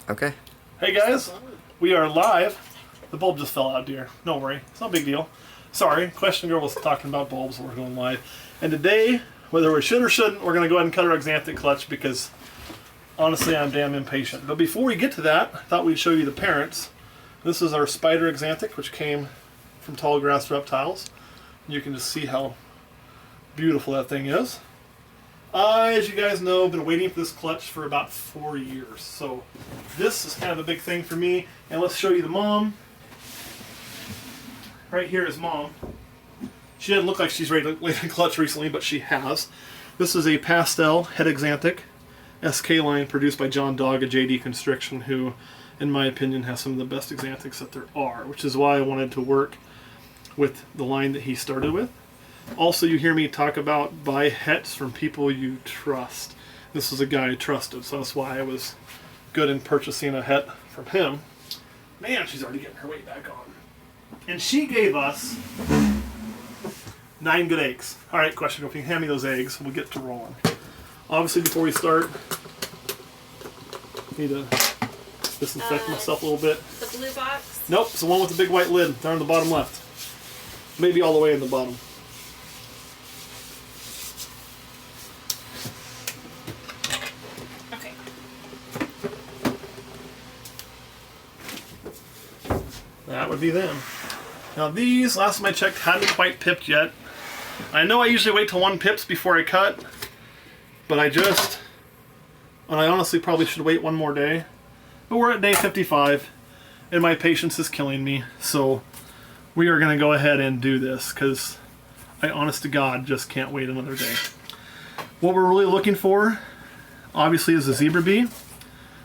Okay. Hey guys, we are live. The bulb just fell out, dear. Don't worry, it's no big deal. Sorry, Question Girl was talking about bulbs, so we're going live. And today, whether we should or shouldn't, we're going to go ahead and cut our Axanthic Clutch because honestly I'm damn impatient. But before we get to that, I thought we'd show you the parents. This is our spider Axanthic, which came from Tall Grass Reptiles. You can just see how beautiful that thing is. As you guys know, I've been waiting for this clutch for about 4 years. So this is kind of a big thing for me. And let's show you the mom. Right here is mom. She doesn't look like she's ready to lay the clutch recently, but she has. This is a Pastel head Axanthic SK line produced by John Dogg at JD Constriction, who, in my opinion, has some of the best Axanthics that there are, which is why I wanted to work with the line that he started with. Also, you hear me talk about buy hets from people you trust. This is a guy I trusted, so that's why I was good in purchasing a het from him. Man, she's already getting her weight back on. And she gave us 9 good eggs. All right, Question Girl, if you can hand me those eggs, we'll get to rolling. Obviously, before we start, I need to disinfect myself a little bit. The blue box? Nope, it's the one with the big white lid. Down on the bottom left. Maybe all the way in the bottom. Okay. That would be them. Now these, last time I checked, hadn't quite pipped yet. I know I usually wait till 1 pips before I cut, but I honestly probably should wait 1 more day. But we're at day 55, and my patience is killing me, so we are going to go ahead and do this, because I, honest to God, just can't wait another day. What we're really looking for, obviously, is a zebra bee.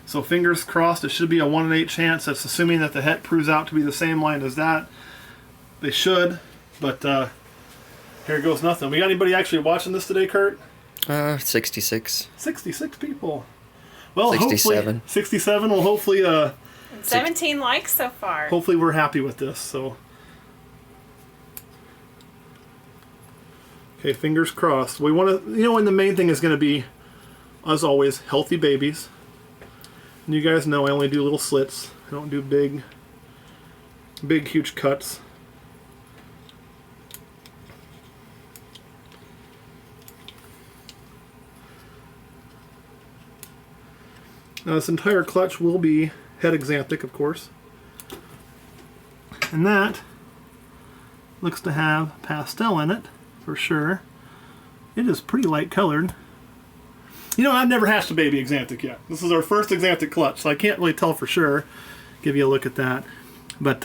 So fingers crossed, it should be a 1 in 8 chance. That's assuming that the het proves out to be the same line as that. They should, but here goes nothing. We got anybody actually watching this today, Kurt? 66. 66 people. Well, 67. hopefully 67. Well, hopefully 17 likes so far. hopefully we're happy with this. So, okay, fingers crossed. We want to, and the main thing is going to be, as always, healthy babies. And you guys know I only do little slits. I don't do big, huge cuts. Now this entire clutch will be head Axanthic, of course. And that looks to have pastel in it, for sure. It is pretty light colored. I've never hatched a baby Axanthic yet. This is our first Axanthic clutch, so I can't really tell for sure. Give you a look at that. But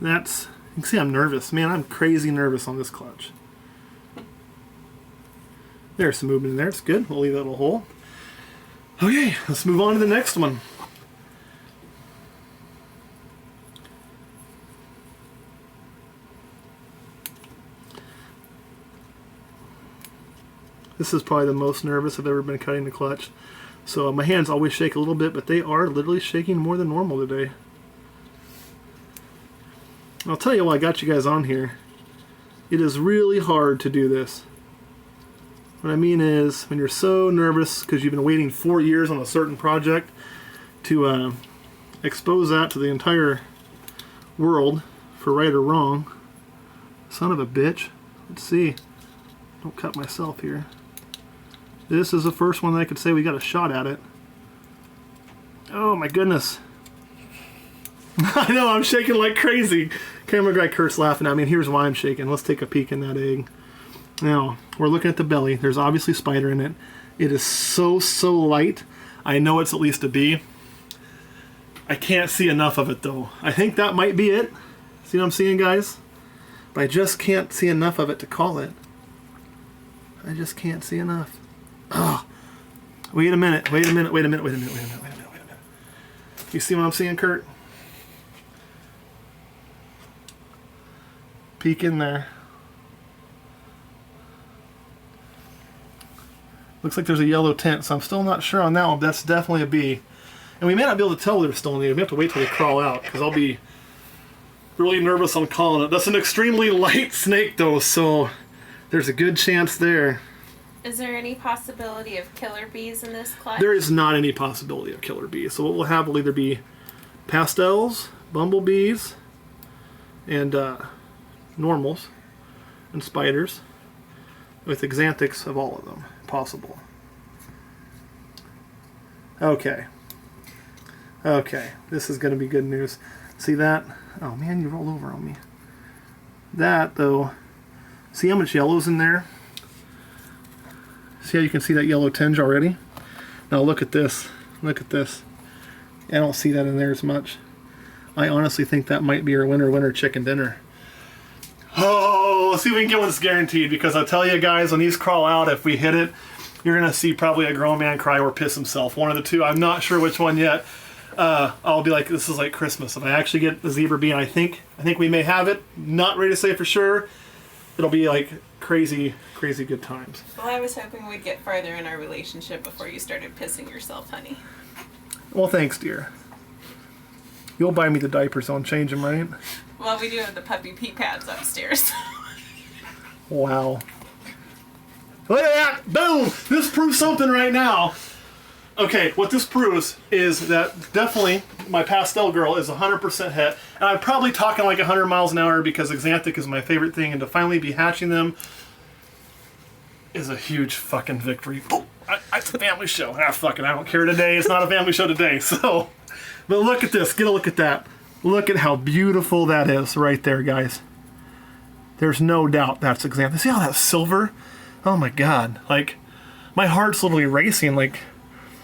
that's, you can see I'm nervous. Man, I'm crazy nervous on this clutch. There's some movement in there, it's good. We'll leave that little hole. Okay, let's move on to the next one. This is probably the most nervous I've ever been cutting the clutch. So my hands always shake a little bit, but they are literally shaking more than normal today. I'll tell you while I got you guys on here, it is really hard to do this. What I mean is, when you're so nervous because you've been waiting 4 years on a certain project to expose that to the entire world for right or wrong. Son of a bitch. Let's see. Don't cut myself here. This is the first one that I could say we got a shot at it. Oh my goodness. I know, I'm shaking like crazy. Camera guy Kurt's laughing at me, and here's why I'm shaking. Let's take a peek in that egg. Now, we're looking at the belly. There's obviously spider in it. It is so light. I know it's at least a bee. I can't see enough of it, though. I think that might be it. See what I'm seeing, guys? But I just can't see enough of it to call it. I just can't see enough. Oh, wait a minute. You see what I'm seeing, Kurt? Peek in there. Looks like there's a yellow tint, so I'm still not sure on that one, but that's definitely a bee. And we may not be able to tell they're still in there. We have to wait till they crawl out, because I'll be really nervous on calling it. That's an extremely light snake, though, so there's a good chance there. Is there any possibility of killer bees in this clutch? There is not any possibility of killer bees. So what we'll have will either be pastels, bumblebees, and normals, and spiders, with Axanthics of all of them possible. Okay. Okay, this is going to be good news. See that? Oh man, you rolled over on me. That, though, see how much yellow's in there? See how you can see that yellow tinge already? Now look at this. Look at this. I don't see that in there as much. I honestly think that might be our winner chicken dinner. Oh, let's see if we can get one that's guaranteed, because I'll tell you guys, when these crawl out, if we hit it, you're going to see probably a grown man cry or piss himself. One of the two. I'm not sure which one yet. I'll be like, this is like Christmas. If I actually get the zebra bee, and I think we may have it. Not ready to say for sure. It'll be like crazy good times. Well, I was hoping we'd get farther in our relationship before you started pissing yourself, honey. Well, thanks, dear. You'll buy me the diapers. I'll change them, right? Well, we do have the puppy pee pads upstairs. Wow. Look at that! Boom! This proves something right now. Okay, what this proves is that definitely my pastel girl is 100% het, and I'm probably talking like 100 miles an hour because Axanthic is my favorite thing, and to finally be hatching them is a huge fucking victory. Oh, it's a family show. Fuck it, I don't care today. It's not a family show today, so. But look at this. Get a look at that. Look at how beautiful that is right there, guys. There's no doubt that's Axanthic. See how that's silver? Oh my god. Like, my heart's literally racing. Like,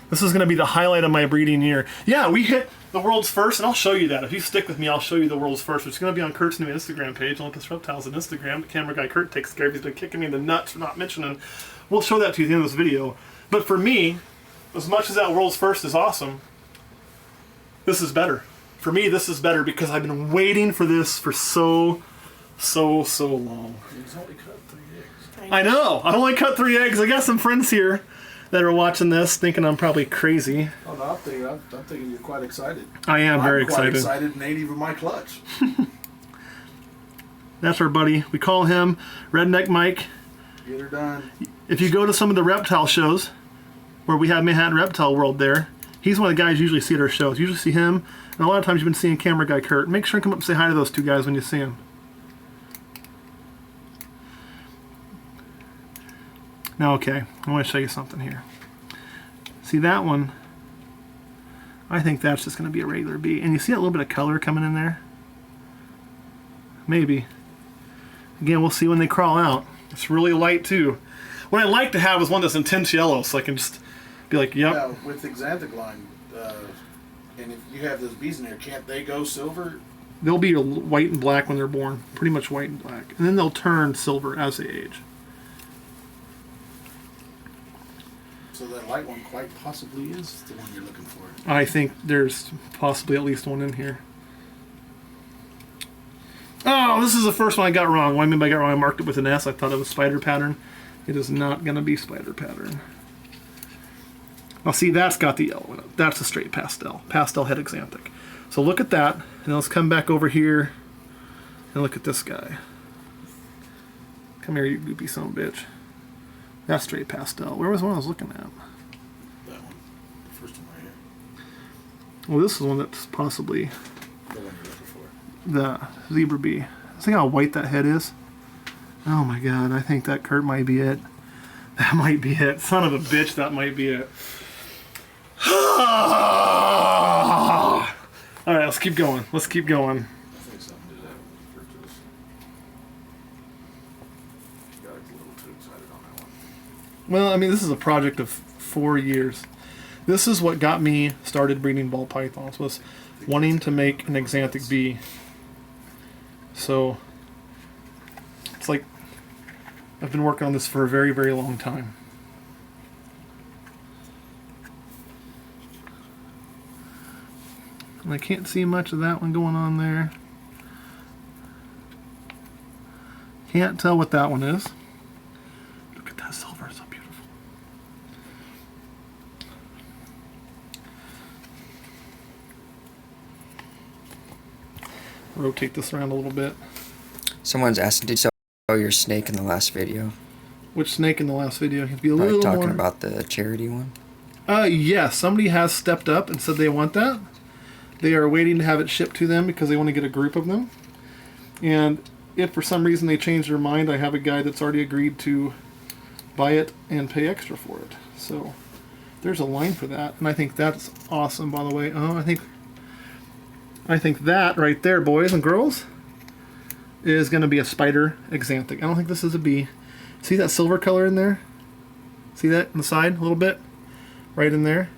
this is going to be the highlight of my breeding year. Yeah, we hit the world's first, and I'll show you that. If you stick with me, I'll show you the world's first. It's going to be on Kurt's new Instagram page, Olympus Reptiles on Instagram. The camera guy Kurt takes care of. He's been kicking me in the nuts for not mentioning. We'll show that to you at the end of this video. But for me, as much as that world's first is awesome, this is better. For me, this is better because I've been waiting for this for so long. He's only cut 3 eggs. I know. I only cut 3 eggs. I got some friends here that are watching this thinking I'm probably crazy. Oh no, I'm thinking you're quite excited. I am very excited. I'm quite excited and ain't even my clutch. That's our buddy. We call him Redneck Mike. Get her done. If you go to some of the reptile shows where we have Manhattan Reptile World there, he's one of the guys you usually see at our shows. You usually see him, and a lot of times you've been seeing camera guy Kurt. Make sure and come up and say hi to those two guys when you see them. Now, okay, I want to show you something here. See that one? I think that's just going to be a regular bee. And you see that little bit of color coming in there? Maybe. Again, we'll see when they crawl out. It's really light, too. What I'd like to have is one that's intense yellow, so I can just be like, yep. Now, with the Axanthic line, and if you have those bees in there, can't they go silver? They'll be white and black when they're born. Pretty much white and black. And then they'll turn silver as they age. So that light one quite possibly is the one you're looking for. I think there's possibly at least one in here. Oh, this is the first one I got wrong. What I mean by got wrong, I marked it with an S. I thought it was spider pattern. It is not going to be spider pattern. Now see, that's got the yellow in it. That's a straight pastel. Pastel head Axanthic. So look at that, and let's come back over here and look at this guy. Come here, you goopy son of a bitch. That's straight pastel. Where was the one I was looking at? That one. The first one right here. Well, this is one that's possibly The one you're looking for. the zebra bee. See how white that head is? Oh my god, I think that Kurt might be it. That might be it. Son of a bitch, that might be it. Alright, let's keep going. Let's keep going. I think something did that with the purchase. Got a little too excited on that one. Well, I mean, this is a project of 4 years. This is what got me started breeding ball pythons, was wanting to make an Axanthic bee. So, it's like I've been working on this for a very, very long time. And I can't see much of that one going on there. Can't tell what that one is. Look at that silver, it's so beautiful. Rotate this around a little bit. Someone's asked, did you show your snake in the last video? which snake in the last video. He'd be a Probably little talking more. about the charity one. Yes, somebody has stepped up and said they want that. They are waiting to have it shipped to them because they want to get a group of them. And if for some reason they change their mind, I have a guy that's already agreed to buy it and pay extra for it. So there's a line for that, and I think that's awesome. By the way, I think that right there, boys and girls, is going to be a spider Axanthic. I don't think this is a bee. See that silver color in there? See that on the side a little bit? Right in there.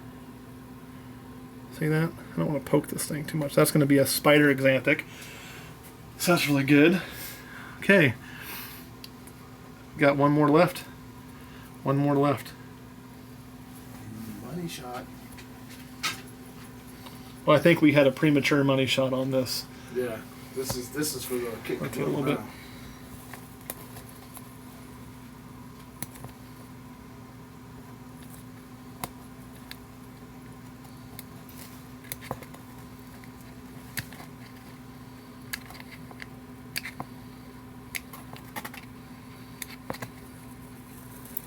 See that? I don't want to poke this thing too much. That's going to be a spider Axanthic. So that's really good. Okay. Got one more left. One more left. Money shot. Well, I think we had a premature money shot on this. Yeah. This is for the kick. Okay, a little bit.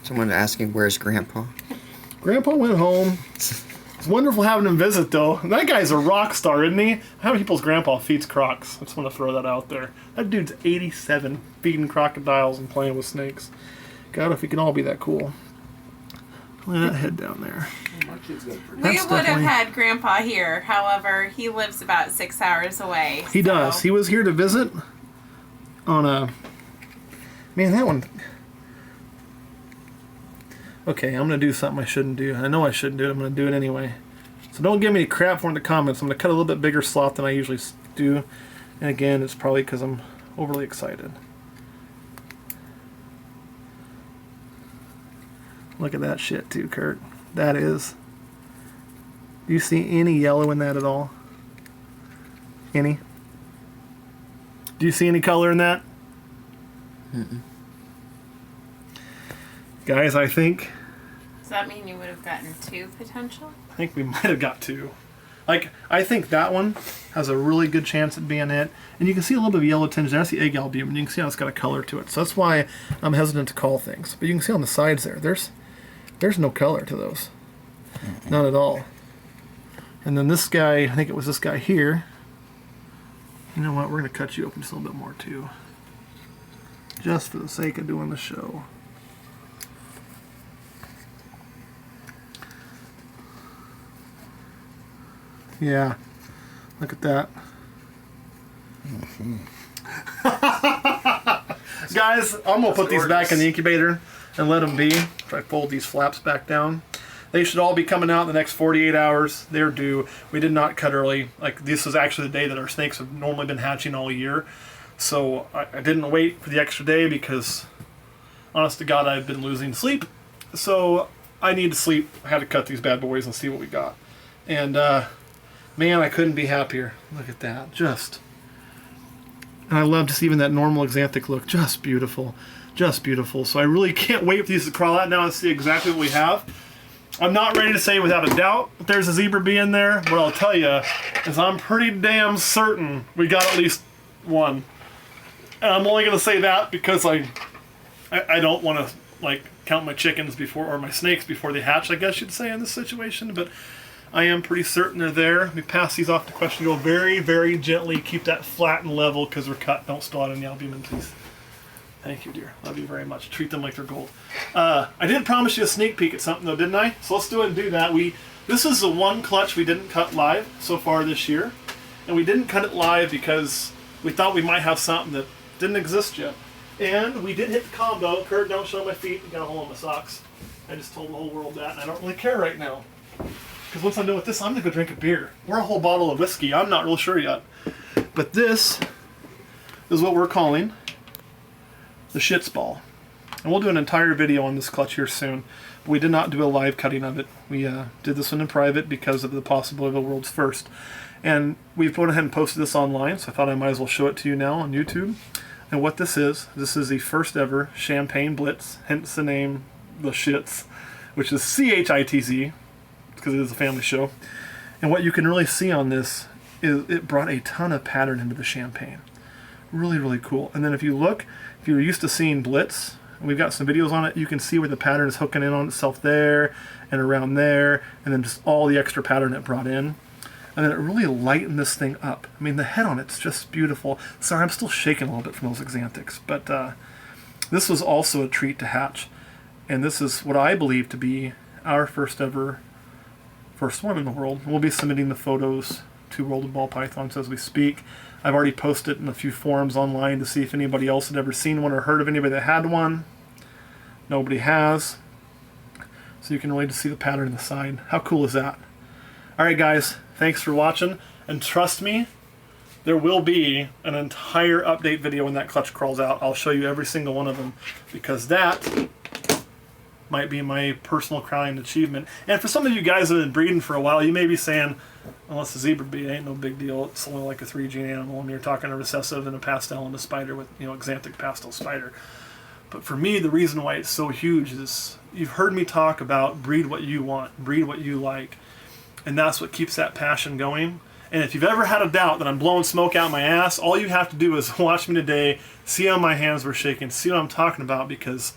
Someone asking where's Grandpa? Grandpa went home. It's wonderful having him visit, though. That guy's a rock star, isn't he? How many people's grandpa feeds crocs? I just want to throw that out there. That dude's 87, feeding crocodiles and playing with snakes. God, if we can all be that cool. Look at that head down there. My kid's got a pretty. We That's would have definitely- had Grandpa here. However, he lives about 6 hours away. He does. He was here to visit on a... Man, that one... Okay, I'm going to do something I shouldn't do. I know I shouldn't do it. I'm going to do it anyway. So don't give me any crap for it in the comments. I'm going to cut a little bit bigger slot than I usually do. And again, it's probably because I'm overly excited. Look at that shit too, Kurt. That is... Do you see any yellow in that at all? Any? Do you see any color in that? Mm-mm. Guys, I think Does that mean you would have gotten 2 potential? we might have got 2. Like, I think that one has a really good chance at being it. And you can see a little bit of yellow tinge there. That's the egg albumin. You can see how it's got a color to it. So that's why I'm hesitant to call things. But you can see on the sides there, there's no color to those. None at all. And then this guy, I think it was this guy here. You know what? We're going to cut you open just a little bit more too. Just for the sake of doing the show. Yeah, look at that. Guys, I'm going to put these back in the incubator and let them be. If I fold these flaps back down. They should all be coming out in the next 48 hours. They're due. We did not cut early. Like, this is actually the day that our snakes have normally been hatching all year. So I didn't wait for the extra day because, honest to God, I've been losing sleep. So I need to sleep. I had to cut these bad boys and see what we got. And, man, I couldn't be happier. Look at that. And I love just even that normal Axanthic look. Just beautiful. Just beautiful. So I really can't wait for these to crawl out now and see exactly what we have. I'm not ready to say without a doubt that there's a zebra bee in there. What I'll tell you is I'm pretty damn certain we got at least one. And I'm only going to say that because I don't want to, like, count my chickens before, or my snakes before they hatch, I guess you'd say, in this situation. But I am pretty certain they're there. We pass these off to question. Go very, very gently. Keep that flat and level because they're cut. Don't spill out any albumin, please. Thank you, dear. Love you very much. Treat them like they're gold. I did promise you a sneak peek at something, though, didn't I? So let's do it and do that. This is the one clutch we didn't cut live so far this year. And we didn't cut it live because we thought we might have something that didn't exist yet. And we did hit the combo. Kurt, don't show my feet. You got a hole in my socks. I just told the whole world that, and I don't really care right now. Because once I'm done with this, I'm going to go drink a beer. Or a whole bottle of whiskey. I'm not real sure yet. But this is what we're calling the shits ball. And we'll do an entire video on this clutch here soon. But we did not do a live cutting of it. We did this one in private because of the possibility of the world's first. And we've gone ahead and posted this online, so I thought I might as well show it to you now on YouTube. And what this is the first ever Champagne Blitz, hence the name, the shits, which is CHITZ, because it is a family show. And what you can really see on this is it brought a ton of pattern into the champagne. Really, really cool. And then if you look, if you're used to seeing Blitz, And we've got some videos on it. You can see where the pattern is hooking in on itself there and around there, and then just all the extra pattern it brought in. And then it really lightened this thing up. I mean, the head on it's just beautiful. Sorry, I'm still shaking a little bit from those Axanthics, but this was also a treat to hatch. And this is what I believe to be our first one in the world. We'll be submitting the photos to World of Ball Pythons as we speak. I've already posted in a few forums online to see if anybody else had ever seen one or heard of anybody that had one. Nobody has. So you can really just see the pattern in the side. How cool is that? Alright guys, thanks for watching. And trust me, there will be an entire update video when that clutch crawls out. I'll show you every single one of them, because that might be my personal crowning achievement. And for some of you guys that have been breeding for a while, you may be saying, unless a zebra bee, ain't no big deal. It's only like a 3-gene animal, and you're talking a recessive and a pastel and a spider with, Axanthic pastel spider. But for me, the reason why it's so huge is you've heard me talk about breed what you want, breed what you like. And that's what keeps that passion going. And if you've ever had a doubt that I'm blowing smoke out my ass, all you have to do is watch me today, see how my hands were shaking, see what I'm talking about, because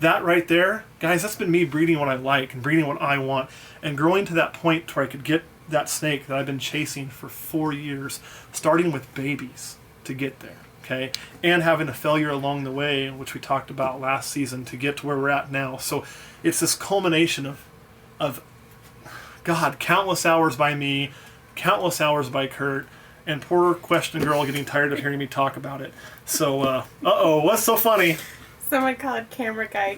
that right there, guys, that's been me breeding what I like and breeding what I want and growing to that point where I could get that snake that I've been chasing for 4 years, starting with babies to get there, okay? And having a failure along the way, which we talked about last season, to get to where we're at now. So it's this culmination of God, countless hours by me, countless hours by Kurt, and poor question girl getting tired of hearing me talk about it. So, uh-oh, what's so funny? Someone called Camera Guy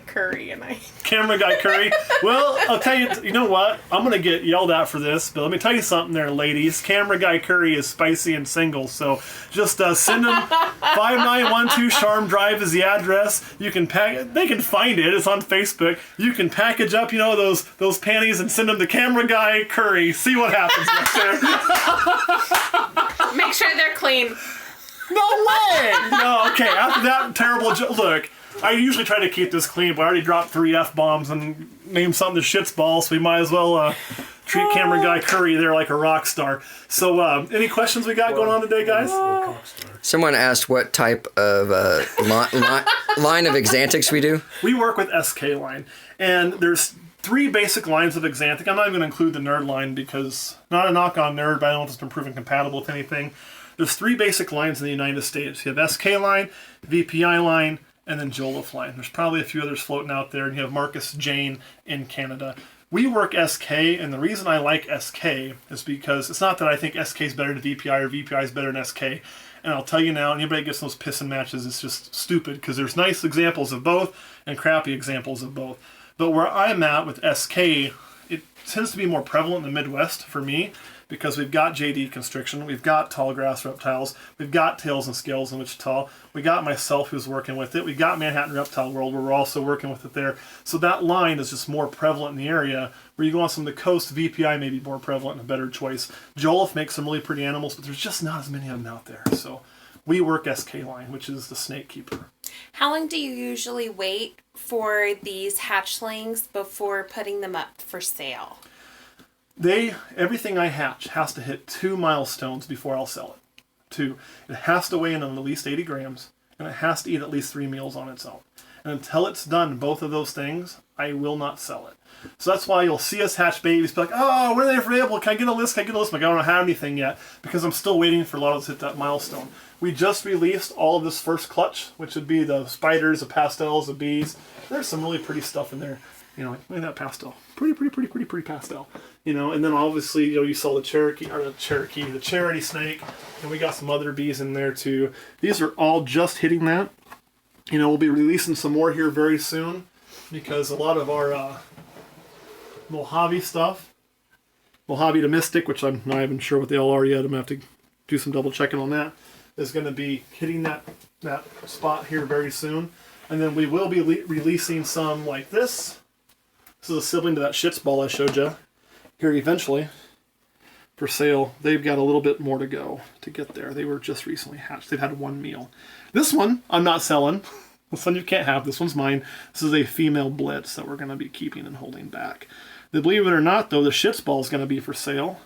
Curry, and I... Camera Guy Curry? Well, I'll tell you, you know what? I'm going to get yelled at for this, but let me tell you something there, ladies. Camera Guy Curry is spicy and single, so just send them 5912 Charm Drive is the address. You can they can find it. It's on Facebook. You can package up, those panties and send them to Camera Guy Curry. See what happens next there. Make sure they're clean. No way! No, okay, after that terrible look, I usually try to keep this clean, but I already dropped 3 F-bombs and named something the shits ball, so we might as well treat Camera Guy Curry there like a rock star. So, any questions we got going on today, guys? Someone asked what type of line of Axanthics we do. We work with SK line, and there's 3 basic lines of Axanthic. I'm not even going to include the nerd line because, not a knock on nerd, but I don't know if it's been proven compatible with anything. There's 3 basic lines in the United States. You have SK line, VPI line, and then Joliffe line. There's probably a few others floating out there, and you have Marcus Jane in Canada. We work SK, and the reason I like SK is because it's not that I think SK is better than VPI or VPI is better than SK. And I'll tell you now, anybody that gets those pissing matches, it's just stupid, because there's nice examples of both and crappy examples of both. But where I'm at with SK, it tends to be more prevalent in the Midwest for me, because we've got JD Constriction, we've got Tall Grass Reptiles, we've got Tails and Scales in Wichita, we got myself who's working with it, we got Manhattan Reptile World where we're also working with it there. So that line is just more prevalent in the area. Where you go on some of the coast, VPI may be more prevalent and a better choice. Joliffe makes some really pretty animals, but there's just not as many of them out there. So we work SK line, which is the snake keeper. How long do you usually wait for these hatchlings before putting them up for sale? Everything I hatch has to hit 2 milestones before I'll sell it. 2. It has to weigh in on at least 80 grams, and it has to eat at least 3 meals on its own. And until it's done both of those things, I will not sell it. So that's why you'll see us hatch babies, be like, oh, when are they available? Can I get a list? I'm like, I don't have anything yet, because I'm still waiting for a lot of us to hit that milestone. We just released all of this first clutch, which would be the spiders, the pastels, the bees. There's some really pretty stuff in there. Look at that pastel. Pretty pastel. And then obviously, you saw the charity snake, and we got some other bees in there too. These are all just hitting that. We'll be releasing some more here very soon, because a lot of our Mojave stuff, Mojave to Mystic, which I'm not even sure what they all are yet. I'm going to have to do some double checking on that, is going to be hitting that spot here very soon. And then we will be releasing some like this. This is a sibling to that shits ball I showed you here eventually for sale. They've got a little bit more to go to get there. They were just recently hatched. They've had 1 meal. This one I'm not selling. This one you can't have. This one's mine. This is a female blitz that we're going to be keeping and holding back. Believe it or not, though, the shits ball is going to be for sale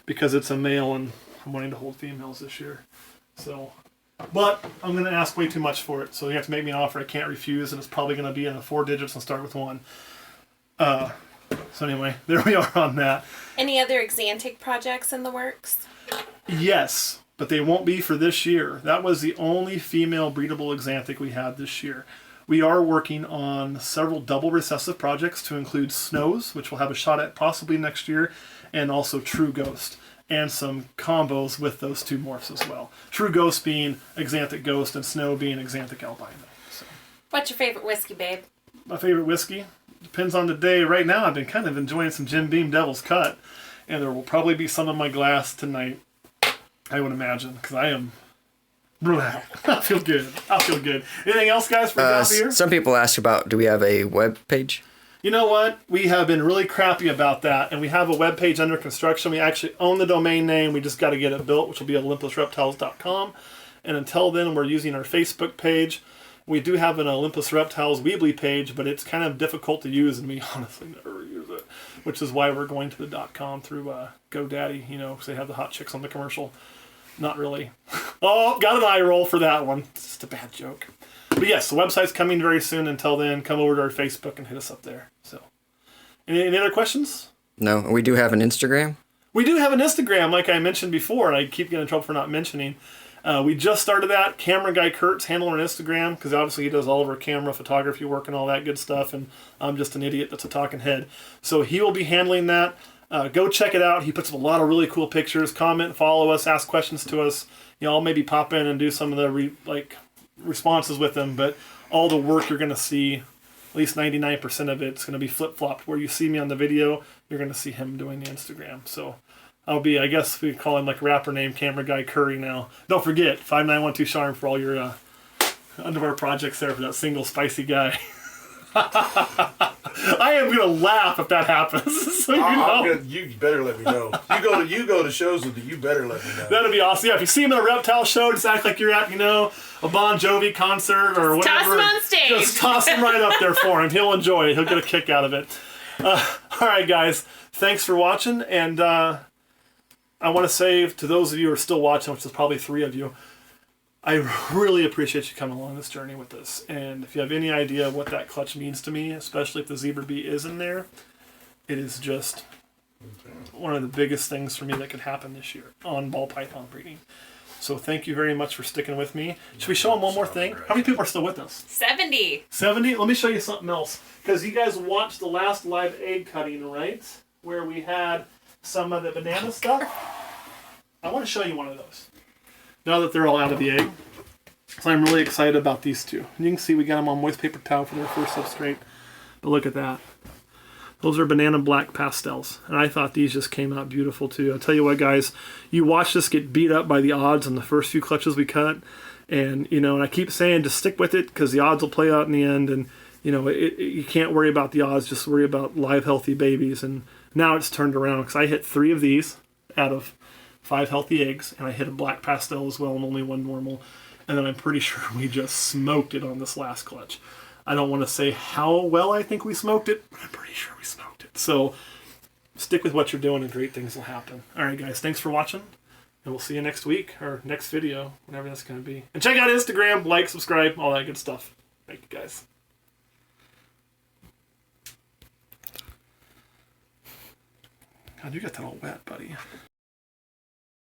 because it's a male and I'm wanting to hold females this year. So But I'm going to ask way too much for it, so you have to make me an offer I can't refuse, and it's probably going to be in the 4 digits and start with 1. So anyway, there we are on that. Any other Axanthic projects in the works? Yes, but they won't be for this year. That was the only female breedable Axanthic we had this year. We are working on several double recessive projects to include Snows, which we'll have a shot at possibly next year, and also True Ghost, and some combos with those 2 morphs as well. True Ghost being Axanthic Ghost and Snow being Axanthic Albino. So. What's your favorite whiskey, babe? My favorite whiskey? Depends on the day. Right now I've been kind of enjoying some Jim Beam Devil's Cut, and there will probably be some in my glass tonight, I would imagine, because I am... I feel good. I feel good. Anything else, guys, for out here? Some people ask about, do we have a web page? You know what? We have been really crappy about that, and we have a web page under construction. We actually own the domain name. We just got to get it built, which will be olympusreptiles.com. And until then, we're using our Facebook page. We do have an Olympus Reptiles Weebly page, but it's kind of difficult to use, and we honestly never use it, which is why we're going to the .com through GoDaddy, because they have the hot chicks on the commercial. Not really. Oh, got an eye roll for that one. It's just a bad joke. But yes, the website's coming very soon. Until then, come over to our Facebook and hit us up there. So, any other questions? No. We do have an Instagram. We do have an Instagram, like I mentioned before, and I keep getting in trouble for not mentioning. We just started that. Camera guy Kurt's handling our Instagram, because obviously he does all of our camera photography work and all that good stuff, and I'm just an idiot that's a talking head. So he will be handling that. Go check it out. He puts up a lot of really cool pictures. Comment, follow us, ask questions to us. I'll maybe pop in and do some of the responses with them, but all the work you're going to see, at least 99% of it's going to be flip-flopped. Where you see me on the video, you're going to see him doing the Instagram. So I'll be, I guess we call him like rapper name Camera Guy Curry now. Don't forget, 5912 Charm for all your underwear projects there for that single spicy guy. I am gonna laugh if that happens. So you better let me know. You go to shows with me. You better let me know. That'd be awesome. Yeah, if you see him at a reptile show, just act like you're at a Bon Jovi concert or whatever. Toss him on stage. Just toss him right up there for him. He'll enjoy it. He'll get a kick out of it. All right, guys. Thanks for watching, and I want to say to those of you who are still watching, which is probably 3 of you, I really appreciate you coming along this journey with us. And if you have any idea what that clutch means to me, especially if the zebra bee is in there, it is just one of the biggest things for me that could happen this year on ball python breeding. So thank you very much for sticking with me. Should we show them one more thing? How many people are still with us? 70. 70? Let me show you something else. Because you guys watched the last live egg cutting, right? Where we had some of the banana stuff. I want to show you one of those. Now that they're all out of the egg. So I'm really excited about these 2. And you can see we got them on moist paper towel for their first substrate. But look at that. Those are banana black pastels. And I thought these just came out beautiful too. I'll tell you what, guys. You watch this get beat up by the odds on the first few clutches we cut. And, and I keep saying just stick with it because the odds will play out in the end. And, you can't worry about the odds. Just worry about live, healthy babies. And now it's turned around because I hit 3 of these out of 5 healthy eggs, and I hit a black pastel as well and only 1 normal, and then I'm pretty sure we just smoked it on this last clutch. I don't want to say how well I think we smoked it, but I'm pretty sure we smoked it. So stick with what you're doing and great things will happen. Alright guys, thanks for watching, and we'll see you next week, or next video, whenever that's going to be. And check out Instagram, like, subscribe, all that good stuff. Thank you guys. God, you got that all wet, buddy.